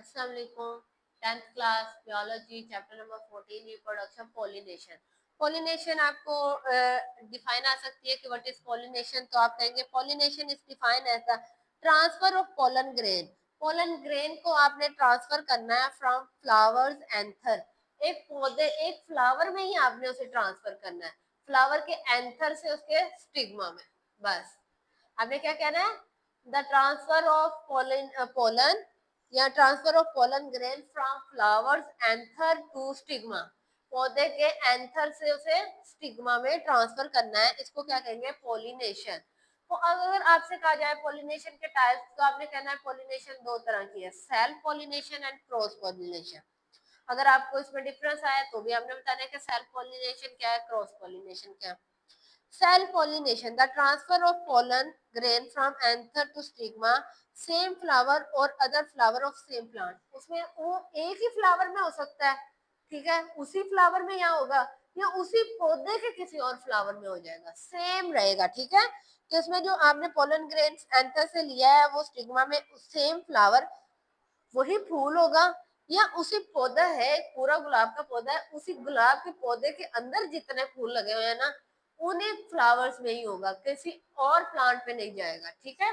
अस्सलाम वालेकुम। 10th class biology chapter number 14 reproduction pollination. Pollination आपको डिफाइन आ सकती है कि व्हाट इज पॉलिनेशन, तो आप कहेंगे pollination is define as the transfer of pollen grain. Pollen grain को आपने ट्रांसफर करना है फ्रॉम फ्लावर्स एंथर। एक पौधे एक फ्लावर में ही आपने उसे ट्रांसफर करना है, फ्लावर के एंथर से उसके स्टिग्मा में। बस आपने क्या कहना है, द ट्रांसफर ऑफ पोलन या transfer of pollen grain from flowers anther to stigma. पौधे के एंथर से उसे स्टिग्मा में ट्रांसफर करना है, इसको क्या कहेंगे, पोलिनेशन। तो अगर आपसे कहा जाए पोलिनेशन के टाइप्स, तो आपने कहना है पोलिनेशन दो तरह की है, self pollination and cross pollination. अगर आपको इसमें डिफरेंस आया तो भी आपने बताना है कि सेल्फ पोलिनेशन क्या है, क्रॉस पोलिनेशन क्या है। Cell pollination, the transfer of pollen grain from anther to stigma, same flower or other flower of same plant। उसमें वो एक ही फ्लावर में हो सकता है, ठीक है, उसी फ्लावर में यहाँ होगा या उसी पौधे के किसी और फ्लावर में हो जाएगा, सेम रहेगा, ठीक है। कि उसमें जो आपने पोलन ग्रेन एंथर से लिया है वो स्टिग्मा में सेम फ्लावर, वही फूल होगा, या उसी पौधा है, पूरा गुलाब का पौधा है, उसी गुलाब के पौधे के अंदर जितने फूल लगे हुए हैं ना, उन्हीं फ्लावर्स में ही होगा, किसी और प्लांट पे नहीं जाएगा, ठीक है।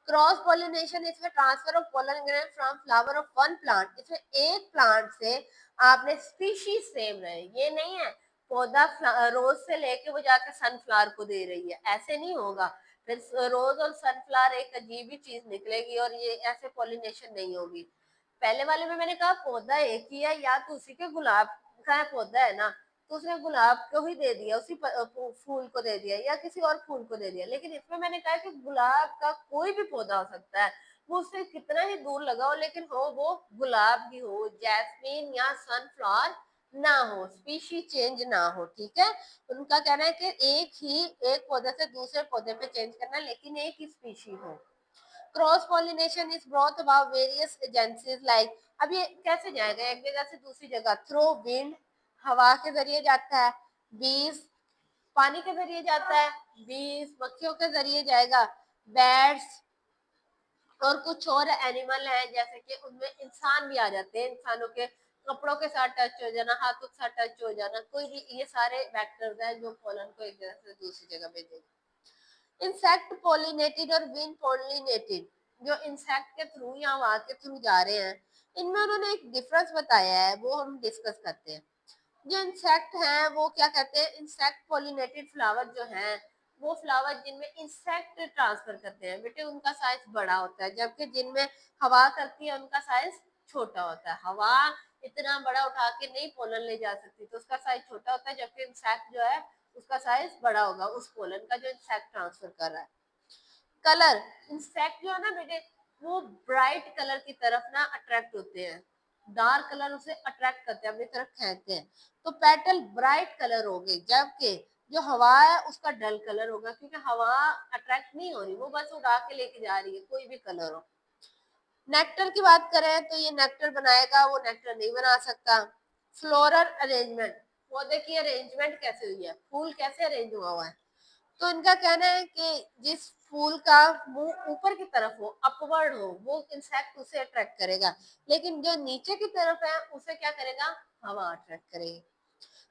क्रॉस पॉलिनेशन, इसमें transfer of pollen grain from flower of one plant. इसमें एक प्लांट से आपने स्पीशीज सेम रहे, ये नहीं है पौधा रोज से लेके वो जाके सनफ्लावर को दे रही है, ऐसे नहीं होगा। फिर रोज और सनफ्लावर एक अजीब ही चीज निकलेगी और ये ऐसे पॉलिनेशन नहीं होगी। पहले वाले में मैंने कहा पौधा एक ही है, या तो उसी के गुलाब का पौधा है ना, तो उसने गुलाब को ही दे दिया, उसी फूल को दे दिया या किसी और फूल को दे दिया। लेकिन इसमें मैंने कहा कि गुलाब का कोई भी पौधा हो सकता है, वो उससे कितना ही दूर लगा हो, लेकिन हो वो गुलाब ही हो, जैस्मीन या सनफ्लावर ना हो, स्पीशी चेंज ना हो, ठीक है। उनका कहना है कि एक पौधे से दूसरे पौधे पे चेंज करना, लेकिन एक ही स्पीशी हो। Cross pollination is brought about various agencies like, अब ये कैसे जाएगा एक जगह से दूसरी जगह, थ्रू विंड, हवा के जरिए जाता है, बीज पानी के जरिए जाता है, बीज मक्खियों के जरिए जाएगा, बैट्स और कुछ और एनिमल हैं, जैसे कि उनमें इंसान भी आ जाते हैं, इंसानों के कपड़ों के साथ टच हो जाना, हाथों के साथ टच हो जाना, कोई भी, ये सारे वेक्टर्स हैं जो पोलन को एक जगह से दूसरी जगह भेजेंगे। इंसेक्ट पोलिनेटेड और विन पोलिनेटेड, जो इंसेक्ट के थ्रू या हवा के थ्रू जा रहे हैं, इनमें उन्होंने एक डिफरेंस बताया है, वो हम डिस्कस करते हैं। जो इंसेक्ट हैं वो क्या कहते हैं, इंसेक्ट पोलिनेटेड फ्लावर जो हैं, वो फ्लावर जिनमें इंसेक्ट ट्रांसफर करते हैं बेटे, उनका साइज बड़ा होता है, जबकि जिनमें हवा करती है उनका साइज छोटा होता है। हवा इतना बड़ा उठा के नहीं पोलन ले जा सकती, तो उसका साइज छोटा होता है, जबकि इंसेक्ट जो है उसका साइज बड़ा होगा, उस पोलन का जो इंसेक्ट ट्रांसफर कर रहा है। कलर, इंसेक्ट जो है ना बेटे, वो ब्राइट कलर की तरफ ना अट्रैक्ट होते हैं, डार्क कलर उसे अट्रैक्ट करते हैं, अपनी तरफ खींचते हैं, तो पेटल ब्राइट कलर होगी, जबकि जो हवा है उसका डल कलर होगा, क्योंकि हवा अट्रैक्ट नहीं हो रही, वो बस उड़ा के लेके जा रही है, कोई भी कलर हो। नेक्टर की बात करें तो ये नेक्टर बनाएगा, वो नेक्टर नहीं बना सकता। फ्लोरल अरेंजमेंट, पौधे की अरेंजमेंट कैसे हुई है, फूल कैसे अरेंज हुआ है, तो इनका कहना है कि जिस फूल का मुंह ऊपर की तरफ हो, अपवर्ड हो, वो इंसेक्ट उसे अट्रैक्ट करेगा, लेकिन जो नीचे की तरफ है उसे क्या करेगा, हवा अट्रैक्ट करेगी।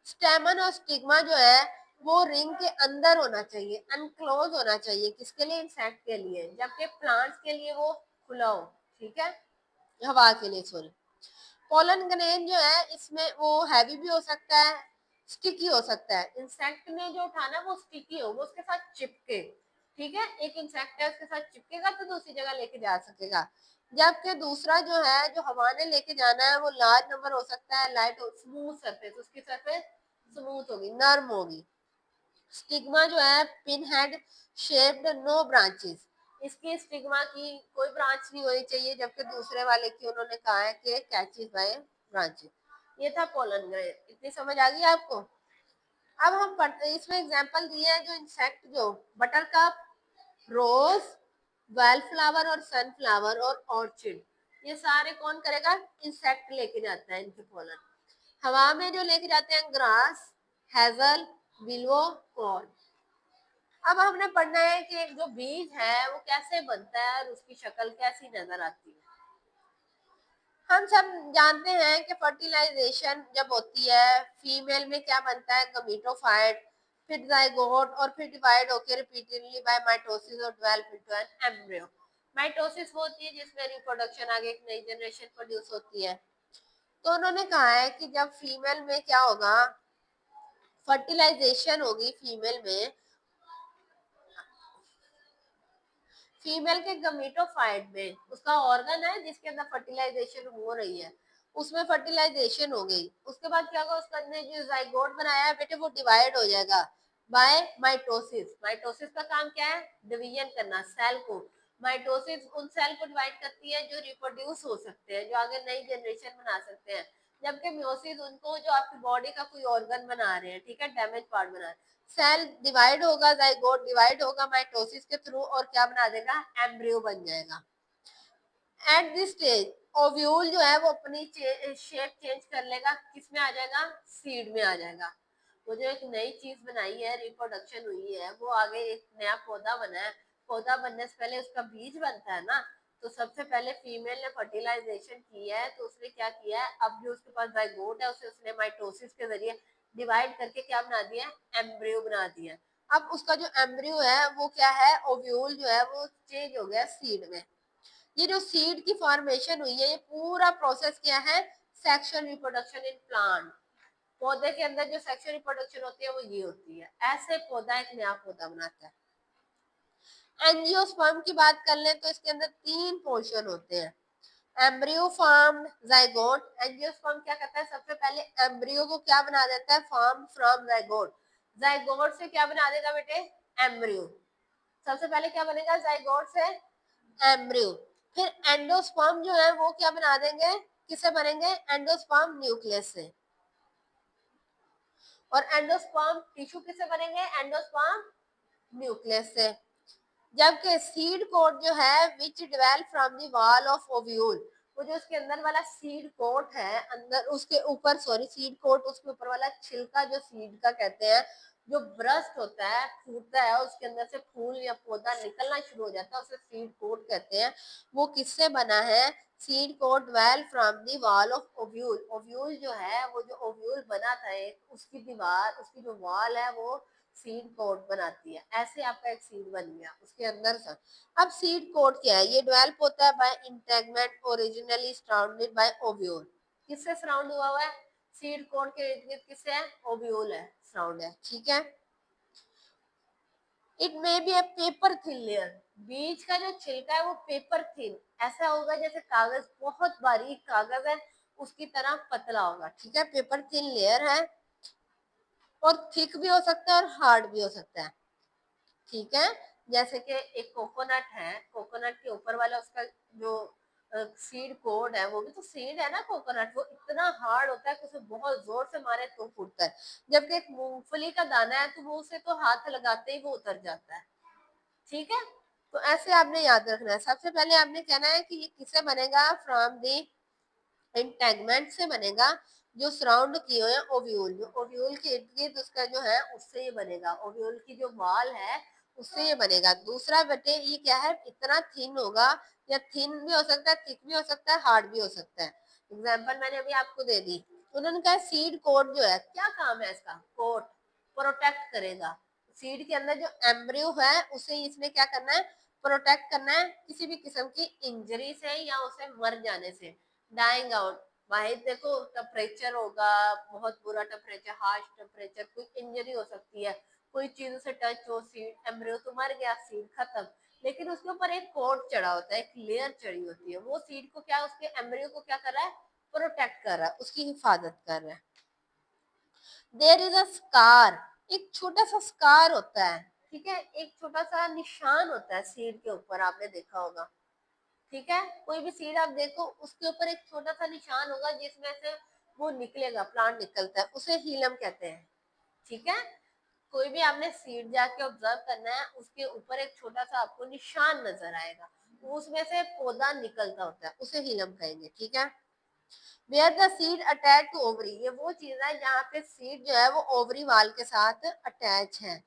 स्टेमन और स्टिग्मा जो है वो रिंग के अंदर होना चाहिए, अनक्लोज होना चाहिए, किसके लिए, इंसेक्ट के लिए, जबकि प्लांट्स के लिए वो खुला हो, ठीक है, हवा के लिए, सॉरी। पोलन ग्रेन जो है इसमें वो हैवी भी हो सकता है, स्टिकी हो सकता है। इंसेक्ट ने जो उठाना वो स्टिकी हो, वो उसके साथ चिपके, ठीक है, एक इंसेक्ट है उसके साथ चिपकेगा तो दूसरी जगह लेके जा सकेगा, जबकि दूसरा जो है जो हवा ने लेके जाना है वो लार्ज नंबर हो सकता है, लाइट स्मूथ सरफेस, उसकी सरफेस स्मूथ होगी, नर्म होगी। स्टिग्मा जो है pin head shaped, no branches, इसकी स्टिग्मा की कोई ब्रांच नहीं होनी चाहिए, जबकि दूसरे वाले की उन्होंने कहा है कि कैचेस बाय ब्रांचेस। ये था पोलन ग्रेन, इतनी समझ आ गई आपको। अब हम पढ़ते हैं, इसमें एग्जांपल दिए हैं, जो इंसेक्ट जो बटर कप, रोज, वेल फ्लावर और सनफ्लावर और ऑर्चिड, ये सारे कौन करेगा, इंसेक्ट लेके जाता है इनके पोलन। हवा में जो लेके जाते हैं ग्रास, हेजल, विल्वो, कॉर्न। अब हमने पढ़ना है कि एक जो बीज है वो कैसे बनता है और उसकी शक्ल कैसी नजर आती है। हम सब जानते हैं कि फर्टिलाइजेशन जब होती है फीमेल में क्या बनता है, गमीटोफाइट, फिर जाइगोट और फिर डिवाइड होकर रिपीटेडली बाय माइटोसिस और develop into an embryo. Mitosis वो होती है जिसमें रिप्रोडक्शन आगे एक नई जनरेशन प्रोड्यूस होती है। तो उन्होंने कहा है कि जब फीमेल में क्या होगा, फर्टिलाइजेशन होगी फीमेल में, फीमेल के गमीटोफाइट में उसका ऑर्गन है जिसके अंदर फर्टिलाइजेशन हो रही है, उसमें फर्टिलाइजेशन हो गई, उसके बाद क्या होगा, उसका अंदर जो जाइगोट बनाया है बेटे वो डिवाइड हो जाएगा बाय माइटोसिस। माइटोसिस का काम क्या है, डिवीजन करना सेल को। माइटोसिस उन सेल को डिवाइड करती है जो रिप्रोड्यूस हो सकते हैं, जो आगे नई जनरेशन बना सकते हैं, जबकि म्योसिस उनको जो आपकी बॉडी का कोई ऑर्गन बना रहे हैं, ठीक है, डैमेज पार्ट बना रहे हैं। सेल डिवाइड होगा, जाइगोट डिवाइड होगा माइटोसिस के थ्रू और क्या बना देगा, एम्ब्रियो बन जाएगा। एट दिस स्टेज ओव्यूल जो है वो अपनी शेप चेंज कर लेगा, किस में आ जाएगा, सीड में आ जाएगा। वो जो एक नई चीज बनाई है, रिप्रोडक्शन हुई है, वो आगे एक नया पौधा बना है, पौधा बनने से पहले उसका बीज बनता है ना। तो सबसे पहले फीमेल ने फर्टिलाइजेशन की है, तो उसने क्या किया है, अब जो उसके पास जाइगोट है उसे उसने माइटोसिस के जरिए डिवाइड करके क्या बना दिया, एम्ब्रियो बना दिया। अब उसका जो एम्ब्रियो है वो क्या है, ओव्यूल जो है वो चेंज हो गया सीड में। ये जो सीड की फॉर्मेशन हुई है, ये पूरा प्रोसेस क्या है, सेक्सुअल रिप्रोडक्शन इन प्लांट। पौधे के अंदर जो सेक्सुअल रिप्रोडक्शन होती है वो ये होती है, ऐसे पौधा एक नया पौधा बनाता है। एंजियोस्पर्म की बात कर लें तो इसके अंदर 3 पोर्शन होते हैं, एम्ब्रियो फॉर्म, जाइगोट। एंजियोस्पर्म क्या करता है, सबसे पहले एम्ब्रियो को क्या बना देता है, फॉर्म फ्रॉम जाइगोट। जाइगोट से क्या बना देगा बेटे, एम्ब्रियो। सबसे पहले क्या बनेगा, जाइगोट से एम्ब्रियो। फिर एंडोस्पर्म जो है वो क्या बना देंगे, किससे बनेंगे, एंडोस्पर्म न्यूक्लियस से। और एंडोस्पर्म टिश्यू किससे बनेंगे, एंडोस्पर्म न्यूक्लियस से। जबकि सीड कोट जो है which develop from the wall of ovule, वो जो उसके अंदर वाला सीड कोट है, अंदर उसके ऊपर, सॉरी सीड कोट, उसके ऊपर वाला छिलका जो सीड का कहते हैं, जो ब्रस्ट होता है, फूटता है, उसके अंदर से फूल या पौधा निकलना शुरू हो जाता है, उसे सीड कोट कहते हैं। वो किससे बना है, seed coat well from the wall of ovule. Ovule जो है वो जो ओव्यूल बना था एक, उसकी दीवार, उसकी जो वॉल है वो सीड कोट बनाती है। ऐसे आपका एक सीड बन गया उसके अंदर से। अब सीड कोट क्या है, ये डेवलप होता है by integument, originally surrounded by ovule. किससे सराउंड हुआ है, सीड कोट के इर्द गिर्द किससे है, ओव्यूल है, सराउंड है, ठीक है। It may be A paper thin layer, बीज का जो छिलका है वो पेपर थिन, ऐसा होगा जैसे कागज, बहुत बारीक कागज है उसकी तरह पतला होगा, ठीक है, पेपर थिन लेयर है। और थिक भी हो सकता है और हार्ड भी हो सकता है, ठीक है। जैसे कि एक कोकोनट है, कोकोनट के ऊपर वाला उसका जो सीड कोड है, वो भी तो सीड है ना कोकोनट, वो इतना हार्ड होता है कि उसे बहुत जोर से मारे तो फूटता है। जबकि एक मूंगफली का दाना है तो वो उसे तो हाथ लगाते ही वो उतर जाता है, ठीक है। तो ऐसे आपने याद रखना है। सबसे पहले आपने कहना है कि ये किससे बनेगा, फ्रॉम दी इंटेगमेंट से बनेगा जो सराउंड किए हुए हैं ओव्यूल, जो ओव्यूल के इर्द गिर्द उसका जो है उससे ये बनेगा, ओव्यूल की जो वॉल है उससे ये बनेगा। दूसरा बेटे ये क्या है, इतना थिन होगा, या थिन भी हो सकता है, थिक भी हो सकता है, हार्ड भी हो सकता है। एग्जाम्पल मैंने अभी आपको दे दी। उन्होंने कहा सीड कोट जो है, क्या काम है इसका, कोट प्रोटेक्ट करेगा। सीड के अंदर जो एम्ब्रियो है उसे इसने क्या करना है, प्रोटेक्ट करना है किसी भी किस्म की इंजरी से या उसे मर जाने से, डाइंग आउट। बाहर देखो टेम्परेचर होगा, बहुत बुरा टेम्परेचर, हार्श टेम्परेचर, कोई इंजरी हो सकती है, कोई चीज से टच हो, सीड एम्ब्रियो तो मर गया, सीड खत्म। लेकिन उसके ऊपर एक कोट चढ़ा होता है, एक लेयर चढ़ी होती है, वो सीड को क्या, उसके एम्ब्रियो को क्या कर रहा है, प्रोटेक्ट कर रहा है, उसकी हिफाजत कर रहा है। देयर इज अ स्कार, एक छोटा सा स्कार होता है, ठीक है, एक छोटा सा निशान होता है सीड के ऊपर, आपने देखा होगा, ठीक है। कोई भी सीड आप देखो उसके ऊपर एक छोटा सा निशान होगा जिसमें से वो निकलेगा, प्लांट निकलता है, उसे हीलम कहते हैं, ठीक है। कोई भी आपने सीड जाके ऑब्जर्व करना है, उसके ऊपर एक छोटा सा आपको निशान नजर आएगा, उसमें से पौधा निकलता होता है, उसे हीलम कहेंगे, ठीक है। Where the seed attach to ovary, ये वो चीज है जहाँ पे सीड जो है वो ओवरी वाल के साथ अटैच है।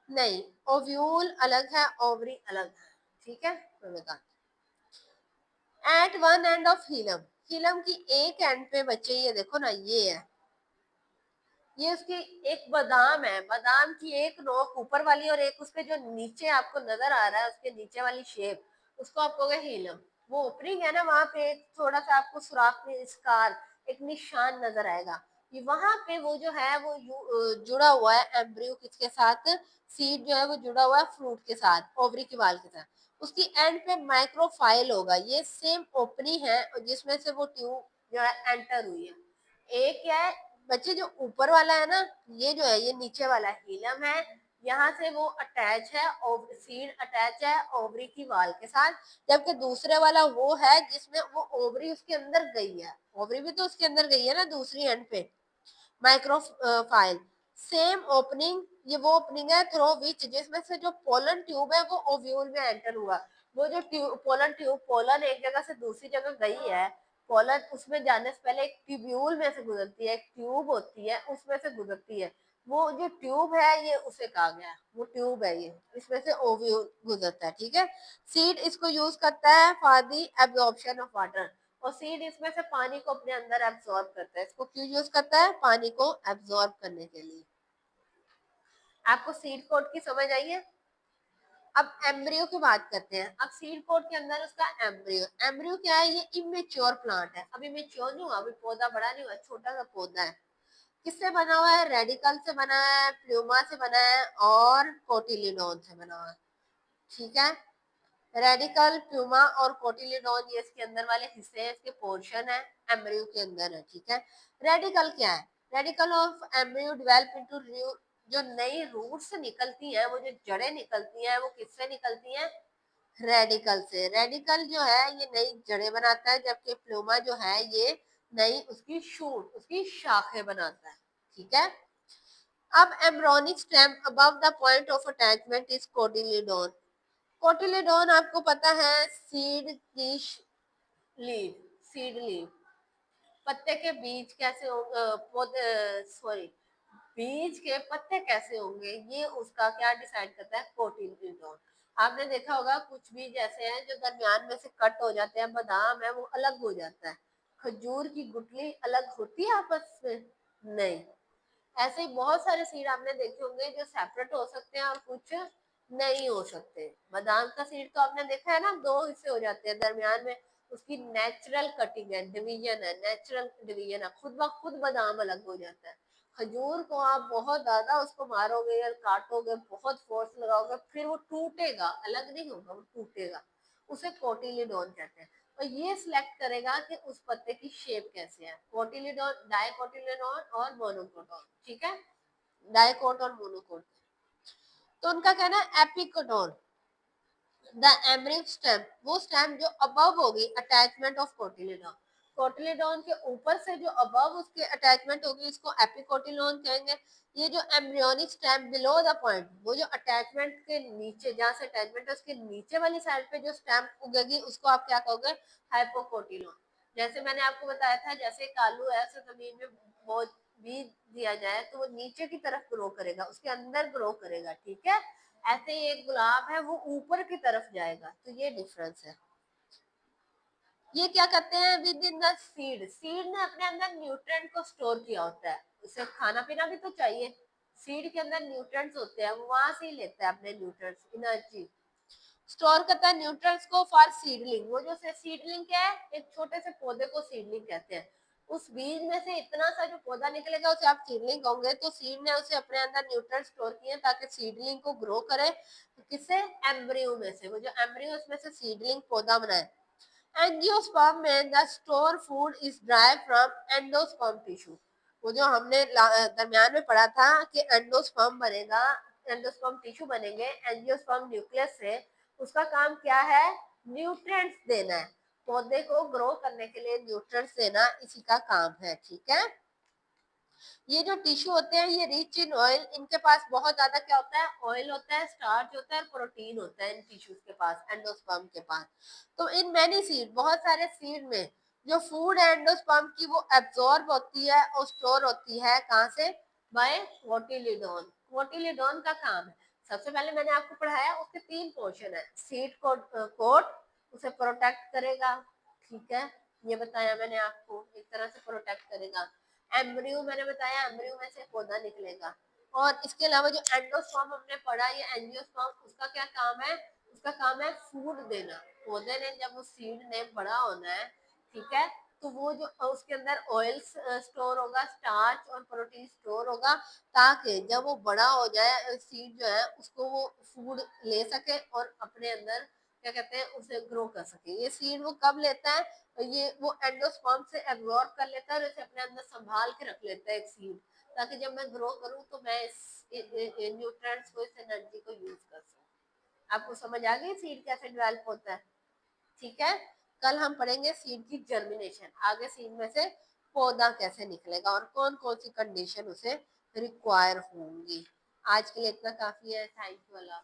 नहीं, ओव्यूल अलग है, ओवरी अलग है, ठीक है, मैं बता। एट वन एंड ऑफ हीलम, हीलम की एक एंड पे बच्चे ये देखो ना, ये है, ये उसकी एक बादाम है, बादाम की एक नोक ऊपर वाली और एक उसके जो नीचे आपको नजर आ रहा है उसके नीचे वाली शेप, उसको आप कहोगे हीलम। वो ओपनिंग है ना, वहां पे थोड़ा सा आपको सुराख में स्कार, एक निशान नजर आएगा। ये वहां पे वो जो है वो जुड़ा हुआ है एम्ब्रियो किसके साथ, सीड जो है वो जुड़ा हुआ है फ्रूट के साथ, ओवरी की वाल के साथ। उसकी एंड पे माइक्रोफाइल होगा, ये सेम ओपनिंग है जिसमें से वो ट्यूब जो है एंटर हुई है। एक क्या है बच्चे, जो ऊपर वाला है ना, ये जो है ये नीचे वाला हीलम है, यहाँ से वो अटैच है, सीड अटैच है ओवरी की वाल के साथ। जबकि दूसरे वाला वो है जिसमें वो ओवरी उसके अंदर गई है, ओवरी भी तो उसके अंदर गई है ना दूसरी एंड पे, माइक्रोफाइल। सेम ओपनिंग, ये वो ओपनिंग है थ्रू विच, जिसमें से जो पोलन ट्यूब है वो ओव्यूल में एंटर हुआ। वो जो पोलन ट्यूब, पोलन एक जगह से दूसरी जगह गई है, पोलन उसमें जाने से पहले एक ट्यूब्यूल में से गुजरती है, एक ट्यूब होती है उसमें से गुजरती है। वो जो ट्यूब है ये उसे कहा गया, वो ट्यूब है, ये इसमें से ओव्यूल गुजरता है, ठीक है। सीड इसको यूज करता है for the absorption of water, और सीड इसमें से पानी को अपने अंदर एब्जॉर्ब करता है। इसको क्यों यूज करता है, पानी को एब्जॉर्ब करने के लिए। आपको सीड कोड की समझ आई है। अब एम्ब्रियो की बात करते हैं। अब सीड कोड के अंदर उसका एम्ब्रियो, एम्ब्रियो क्या है, ये इमेच्योर प्लांट है, अभी मेच्योर नहीं हुआ, अभी पौधा बड़ा नहीं हुआ, छोटा सा पौधा है। किससे बना हुआ है, रेडिकल से बना है, प्लूमा से बना है और कोटिलीडोन से बना हुआ है, ठीक है। रेडिकल, प्यूमा और कोटिलीडोन ये इसके अंदर वाले हिस्से हैं, इसके पोर्शन है, एम्ब्रियो के अंदर है, ठीक है। रेडिकल क्या है, radical of embryo develop into, जो नई रूट्स निकलती हैं, वो जो जड़ें निकलती हैं वो किससे निकलती हैं, रेडिकल से। रेडिकल जो है ये नई जड़ें बनाता है, जबकि प्लूमा जो है ये नई उसकी शूट, उसकी शाखें बनाता है, ठीक है। अब embryonic stem above the point of attachment is cotyledon. Cotyledon आपको पता है सीड की लीव, सीड लीव, पत्ते के बीज कैसे होंगे, पौधे, सॉरी, बीज के पत्ते कैसे होंगे, ये उसका क्या डिसाइड करता है, कोटिलीडोन। आपने देखा होगा कुछ बीज ऐसे हैं जो दरमियान में से कट हो जाते हैं, बादाम है वो अलग हो जाता है, खजूर की गुठली अलग होती है आपस में, नहीं। ऐसे ही बहुत सारे सीड आपने देखे होंगे जो सेपरेट हो सकते हैं और कुछ नहीं हो सकते। बादाम का सीड तो आपने देखा है ना, दो हिस्से हो जाते हैं, दरमियान में उसकी नेचुरल कटिंग है, डिवीजन है, नेचुरल डिवीजन है, खुद ब खुद बादाम अलग हो जाता है। खजूर को आप बहुत ज्यादा उसको मारोगे या काटोगे, बहुत फोर्स लगाओगे, फिर वो टूटेगा, अलग नहीं होगा, वो टूटेगा, उसे कोटिलीडोन कहते हैं। और ये सिलेक्ट करेगा कि उस पत्ते की शेप कैसे है, कोटिलीडोन, डाइकोटिलीडोन और मोनोकोटोन, ठीक है, डाइकोट और मोनोकोट। तो उनका कहना है एपिकोटोन, द एमरिक स्टेम, वो स्टेम जो अबव होगी अटैचमेंट ऑफ कोटिलीडोन, कोटिलीडोन के ऊपर से जो अबव उसके अटैचमेंट होगी इसको एपिकोटिलोन कहेंगे। ये जो embryonic stem below the point, वो जो अटैचमेंट के नीचे, जहाँ से अटैचमेंट है उसके नीचे वाली साइड पे जो स्टेम उगेगी उसको आप क्या कहोगे, हाइपोकोटिलोन। जैसे मैंने आपको बताया था, जैसे कालू है उसे जमीन में बहुत बीज दिया जाए तो वो नीचे की तरफ ग्रो करेगा, उसके अंदर ग्रो करेगा, ठीक है। ऐसे ही एक गुलाब है वो ऊपर की तरफ जाएगा, तो ये डिफरेंस है। ये क्या करते हैं, with in the seed, seed ने अपने अंदर न्यूट्रिएंट को स्टोर किया होता है, उसे खाना पीना भी तो चाहिए, सीड के अंदर न्यूट्रिएंट्स होते हैं, वो वहां से ही लेता है अपने न्यूट्रिएंट्स, एनर्जी स्टोर करता है न्यूट्रिएंट्स को फॉर सीडलिंग। वो जो सीडलिंग क्या है, एक छोटे से पौधे को सीडलिंग कहते हैं। उस बीज में से इतना सा जो पौधा निकलेगा उसे आप सीडलिंग कहोगे, तो सीड ने उसे अपने अंदर न्यूट्रिएंट्स स्टोर किए ताकि सीडलिंग को ग्रो करे, किससे, एम्ब्रियो में से, वो जो एम्ब्रियो उसमें से सीडलिंग पौधा बनाए। एंजियोस्पर्म में the store food is drive from endosperm tissue. वो जो हमने दरमियान में पढ़ा था कि एंडोस्पर्म बनेगा, एंडोस्पर्म टिश्यू बनेंगे एंजियोस्पर्म न्यूक्लियस से, उसका काम क्या है, न्यूट्रिएंट्स देना है, पौधे को ग्रो करने के लिए न्यूट्रिएंट्स देना इसी का काम है, ठीक है। ये जो टिश्यू होते हैं ये रिच इन ऑयल, इनके पास बहुत ज्यादा क्या होता है, ऑयल होता है, स्टार्च होता है, प्रोटीन होता है इन टिश्यूज के पास, एंडोस्पर्म के पास। तो इन मैनी सीड, बहुत सारे सीड में जो फूड है एंडोस्पर्म की वो एब्जॉर्ब होती है और स्टोर होती है, कहाँ से, बाय कोटिलीडोन। कोटिलीडोन का काम है, सबसे पहले मैंने आपको पढ़ाया उसके तीन पोर्शन है, सीड कोट, उसे प्रोटेक्ट करेगा, ठीक है, ये बताया मैंने आपको, एक तरह से प्रोटेक्ट करेगा। एम्ब्रियो मैंने बताया, एम्ब्रियो में से पौधा निकलेगा। और इसके अलावा जो एंडोस्पर्म हमने पढ़ा, ये एंजियोस्पर्म, उसका क्या काम है? उसका काम है फूड देना। पौधे ने जब उस सीड ने बड़ा होना है, ठीक है, तो वो जो उसके अंदर ऑयल स्टोर होगा, स्टार्च और प्रोटीन स्टोर होगा, ताकि जब वो बड़ा हो जाए सीड जो है उसको वो फूड ले सके और अपने अंदर क्या कहते हैं उसे ग्रो कर सके। ये सीड वो कब लेता है? ये वो एंडोस्पर्म से एब्जॉर्ब कर लेता है और इसे अपने अंदर संभाल के रख लेता है एक सीड, ताकि जब मैं ग्रो करूं तो मैं इस न्यूट्रिएंट्स को, इस एनर्जी को यूज कर सकूं। आपको समझ आ गई सीड कैसे डेवलप होता है? ठीक है, कल हम पढ़ेंगे सीड की जर्मिनेशन, आगे सीड में से पौधा कैसे निकलेगा और कौन कौन सी कंडीशन उसे रिक्वायर होंगी। आज के लिए इतना काफी है। Thank you Allah.